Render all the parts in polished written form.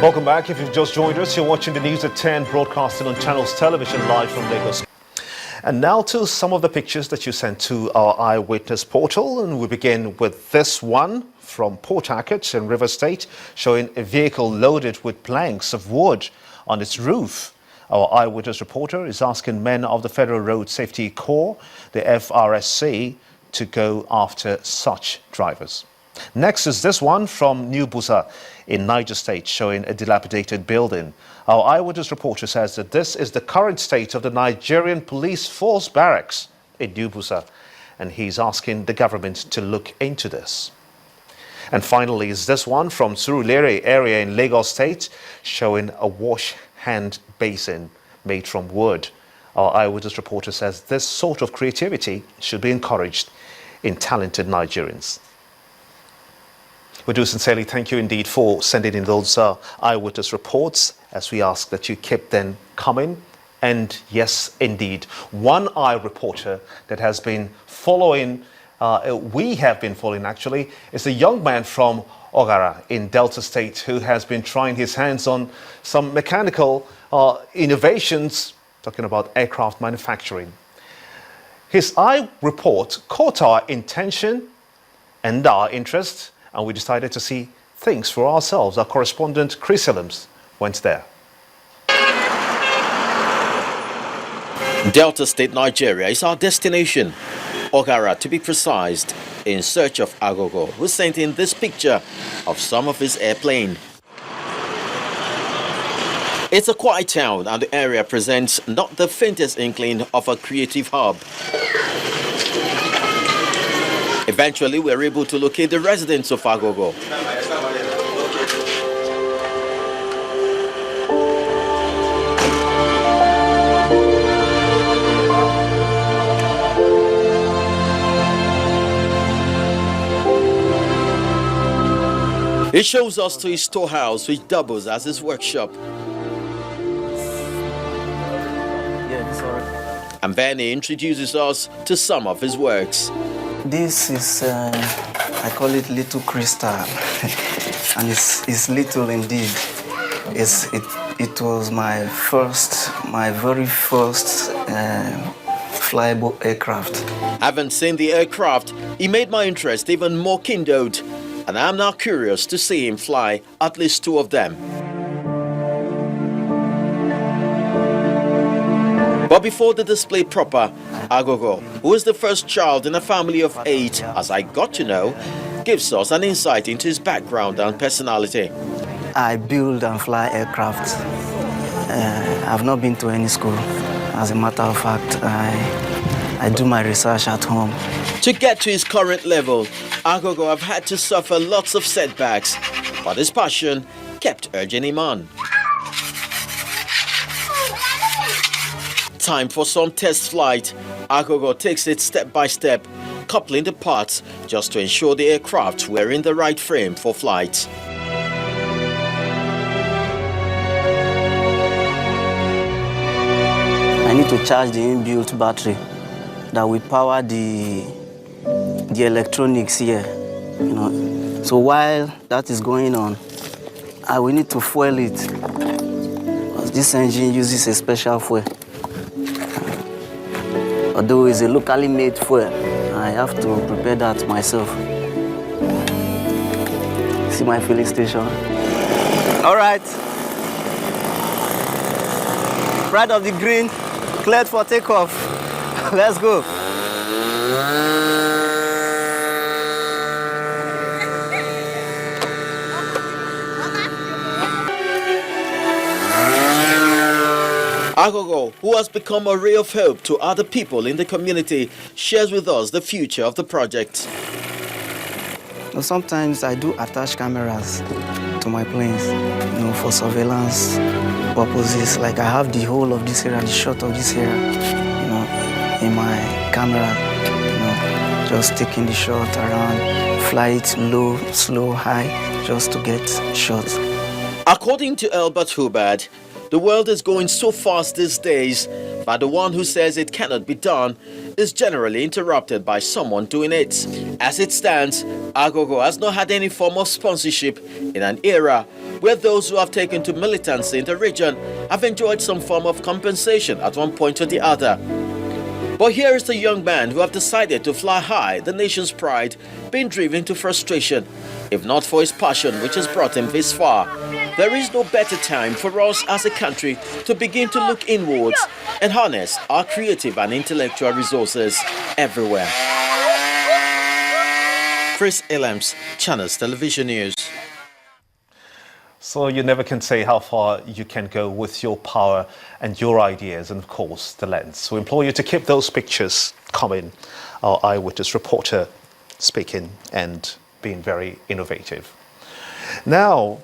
Welcome back. If you've just joined us, you're watching the News at 10 broadcasting on Channels Television live from Lagos. And now to some of the pictures that you sent to our eyewitness portal. And we begin with this one from Port Harcourt in River State, showing a vehicle loaded with planks of wood on its roof. Our eyewitness reporter is asking men of the Federal Road Safety Corps, the FRSC, to go after such drivers. Next is this one from New Busa in Niger State, showing a dilapidated building. Our eyewitness reporter says that this is the current state of the Nigerian Police Force barracks in New Busa, and he's asking the government to look into this. And finally is this one from Surulere area in Lagos State, showing a wash hand basin made from wood. Our eyewitness reporter says this sort of creativity should be encouraged in talented Nigerians. We do sincerely thank you indeed for sending in those eyewitness reports, as we ask that you keep them coming. And yes, indeed, one eye reporter that has been following, we have been following actually, is a young man from Ogara in Delta State who has been trying his hands on some mechanical innovations, talking about aircraft manufacturing. His eye report caught our attention and our interest, and we decided to see things for ourselves. Our correspondent, Chris Elams, went there. Delta State, Nigeria is our destination. Ogara, to be precise, in search of Agogo, who sent in this picture of some of his airplane. It's a quiet town, and the area presents not the faintest inkling of a creative hub. Eventually, we were able to locate the residents of Agogo. He shows us to his storehouse, which doubles as his workshop. And then he introduces us to some of his works. This is, I call it little crystal, and it's little indeed. It was my very first flyable aircraft. Having seen the aircraft, he made my interest even more kindled, and I'm now curious to see him fly at least two of them. But before the display proper, Agogo, who is the first child in a family of 8, as I got to know, gives us an insight into his background and personality. I build and fly aircraft. I've not been to any school. As a matter of fact, I do my research at home. To get to his current level, Agogo have had to suffer lots of setbacks, but his passion kept urging him on. Time for some test flight. Agogo takes it step by step, coupling the parts just to ensure the aircraft were in the right frame for flight. I need to charge the inbuilt battery that will power the electronics here. So while that is going on, I will need to fuel it, because this engine uses a special fuel. Although it's a locally made fuel, I have to prepare that myself. See my filling station. All right. Right of the green, cleared for takeoff. Let's go. Agogo, who has become a ray of hope to other people in the community, shares with us the future of the project. Sometimes I do attach cameras to my planes, for surveillance purposes. Like I have the whole of this area, the shot of this area, in my camera, just taking the shot around, fly it low, slow, high, just to get shots. According to Albert Hubbard, the world is going so fast these days that the one who says it cannot be done is generally interrupted by someone doing it. As it stands, Agogo has not had any form of sponsorship in an era where those who have taken to militancy in the region have enjoyed some form of compensation at one point or the other. But here is the young man who have decided to fly high, the nation's pride, being driven to frustration, if not for his passion which has brought him this far. There is no better time for us as a country to begin to look inwards and harness our creative and intellectual resources everywhere. Chris Elams, Channels Television News. So you never can say how far you can go with your power and your ideas and, of course, the lens. So we implore you to keep those pictures coming. Our eyewitness reporter speaking and being very innovative. Now,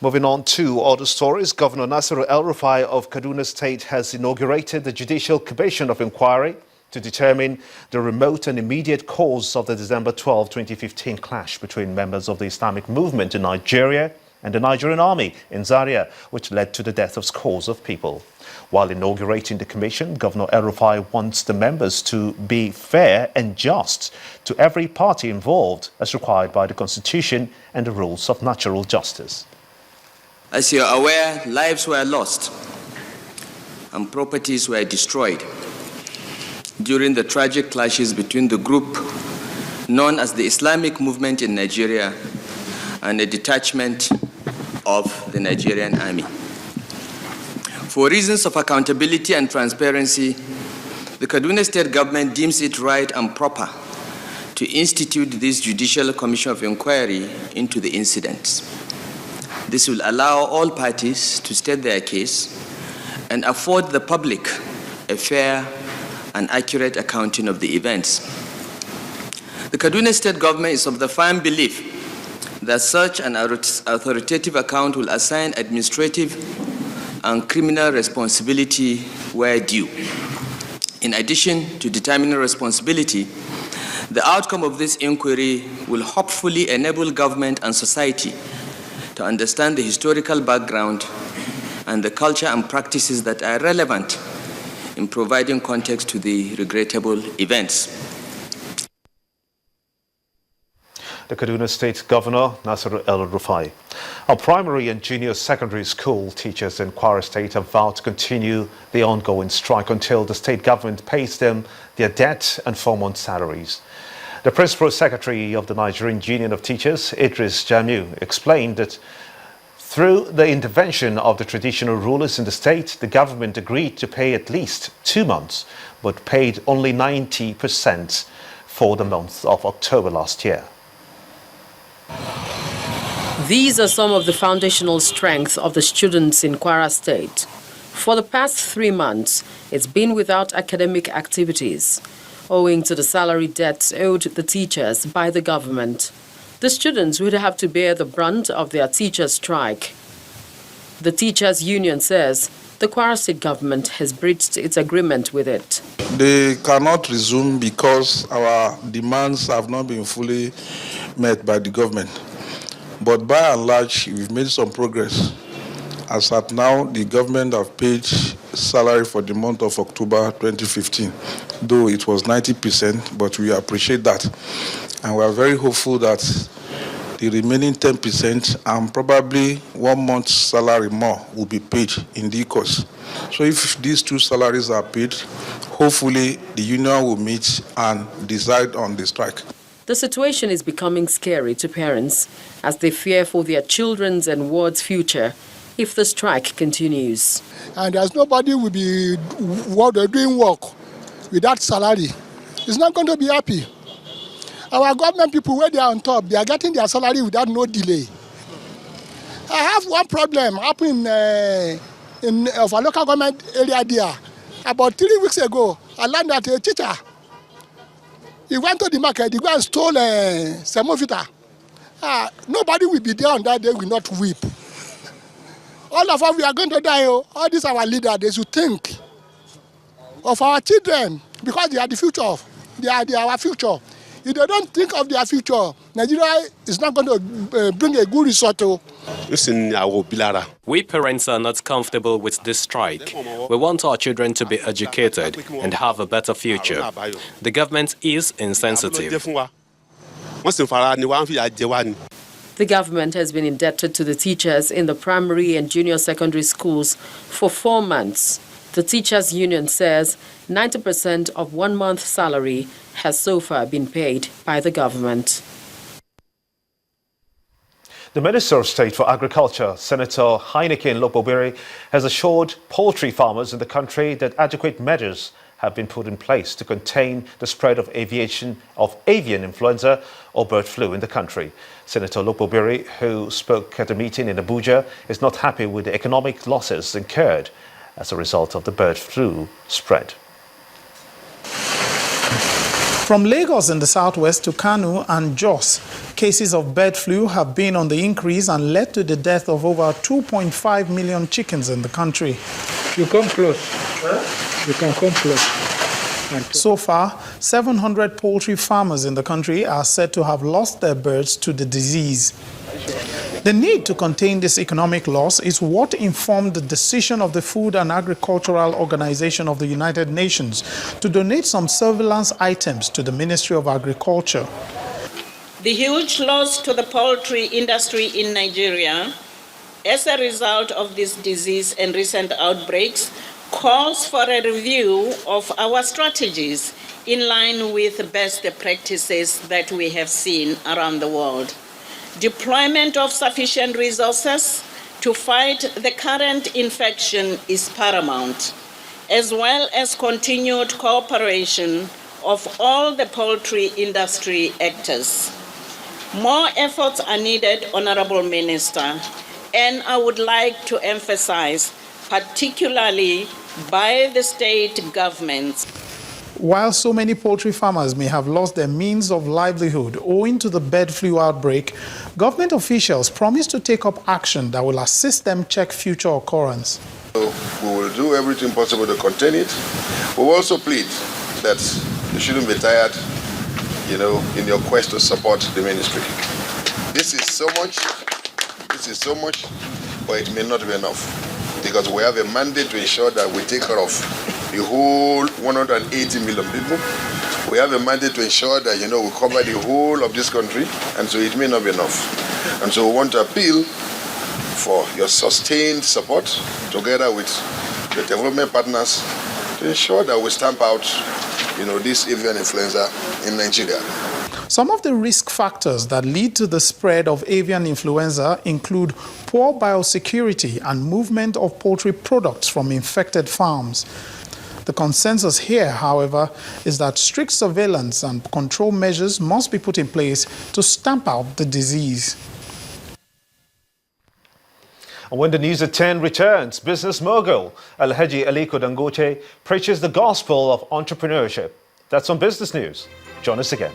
moving on to other stories, Governor Nasir El-Rufai of Kaduna State has inaugurated the Judicial Commission of Enquiry to determine the remote and immediate cause of the December 12, 2015 clash between members of the Islamic movement in Nigeria and the Nigerian army in Zaria, which led to the death of scores of people. While inaugurating the commission, Governor El-Rufai wants the members to be fair and just to every party involved, as required by the Constitution and the rules of natural justice. As you are aware, lives were lost and properties were destroyed during the tragic clashes between the group known as the Islamic movement in Nigeria and a detachment of the Nigerian army. For reasons of accountability and transparency, the Kaduna State government deems it right and proper to institute this Judicial Commission of Inquiry into the incidents. This will allow all parties to state their case and afford the public a fair and accurate accounting of the events. The Kaduna State government is of the firm belief that such an authoritative account will assign administrative and criminal responsibility where due. In addition to determining responsibility, the outcome of this inquiry will hopefully enable government and society to understand the historical background and the culture and practices that are relevant in providing context to the regrettable events. The Kaduna State Governor, Nasir El-Rufai. Our primary and junior secondary school teachers in Kwara State have vowed to continue the ongoing strike until the state government pays them their debt and 4-month salaries. The Principal Secretary of the Nigerian Union of Teachers, Idris Jamiu, explained that through the intervention of the traditional rulers in the state, the government agreed to pay at least 2 months, but paid only 90% for the month of October last year. These are some of the foundational strengths of the students in Kwara State. For the past 3 months, it's been without academic activities, owing to the salary debts owed the teachers by the government. The students would have to bear the brunt of their teachers' strike. The teachers' union says the Kwara State government has breached its agreement with it. They cannot resume because our demands have not been fully met by the government. But by and large, we've made some progress. As at now, the government have paid salary for the month of October 2015, though it was 90%, but we appreciate that. And we are very hopeful that the remaining 10% and probably 1 month's salary more will be paid in due course. So if these 2 salaries are paid, hopefully the union will meet and decide on the strike. The situation is becoming scary to parents as they fear for their children's and ward's future if the strike continues. And there's nobody will be doing work without salary. It's not going to be happy. Our government people, where they are on top, they are getting their salary without no delay. I have one problem happening in a local government area there. About 3 weeks ago, I learned that a teacher, he went to the market, he went and stole semovita. Nobody will be there on that day, will not weep. All of us, we are going to die. All these our leaders, they should think of our children because they are the future. They are our future. If they don't think of their future, Nigeria is not going to bring a good result. We parents are not comfortable with this strike. We want our children to be educated and have a better future. The government is insensitive. The government has been indebted to the teachers in the primary and junior secondary schools for 4 months. The Teachers Union says 90% of 1 month's salary has so far been paid by the government. The Minister of State for Agriculture, Senator Heineken Lokbobere, has assured poultry farmers in the country that adequate measures have been put in place to contain the spread of avian influenza or bird flu in the country. Senator Lokbobere, who spoke at a meeting in Abuja, is not happy with the economic losses incurred as a result of the bird flu spread. From Lagos in the southwest to Kano and Jos, cases of bird flu have been on the increase and led to the death of over 2.5 million chickens in the country. You come close. Huh? You can come close. So far, 700 poultry farmers in the country are said to have lost their birds to the disease. The need to contain this economic loss is what informed the decision of the Food and Agricultural Organization of the United Nations to donate some surveillance items to the Ministry of Agriculture. The huge loss to the poultry industry in Nigeria as a result of this disease and recent outbreaks calls for a review of our strategies in line with best practices that we have seen around the world. Deployment of sufficient resources to fight the current infection is paramount, as well as continued cooperation of all the poultry industry actors. More efforts are needed, Honorable Minister, and I would like to emphasize, particularly by the state governments. While so many poultry farmers may have lost their means of livelihood owing to the bird flu outbreak, government officials promise to take up action that will assist them check future occurrence. So we will do everything possible to contain it. We will also plead that you shouldn't be tired, in your quest to support the ministry. This is so much, but it may not be enough, because we have a mandate to ensure that we take care of the whole 180 million people. We have a mandate to ensure that, we cover the whole of this country, and so it may not be enough. And so we want to appeal for your sustained support, together with the development partners, to ensure that we stamp out, this avian influenza in Nigeria. Some of the risk factors that lead to the spread of avian influenza include poor biosecurity and movement of poultry products from infected farms. The consensus here, however, is that strict surveillance and control measures must be put in place to stamp out the disease. And when the News at 10 returns, business mogul Alhaji Aliko Dangote preaches the gospel of entrepreneurship. That's on Business News. Join us again.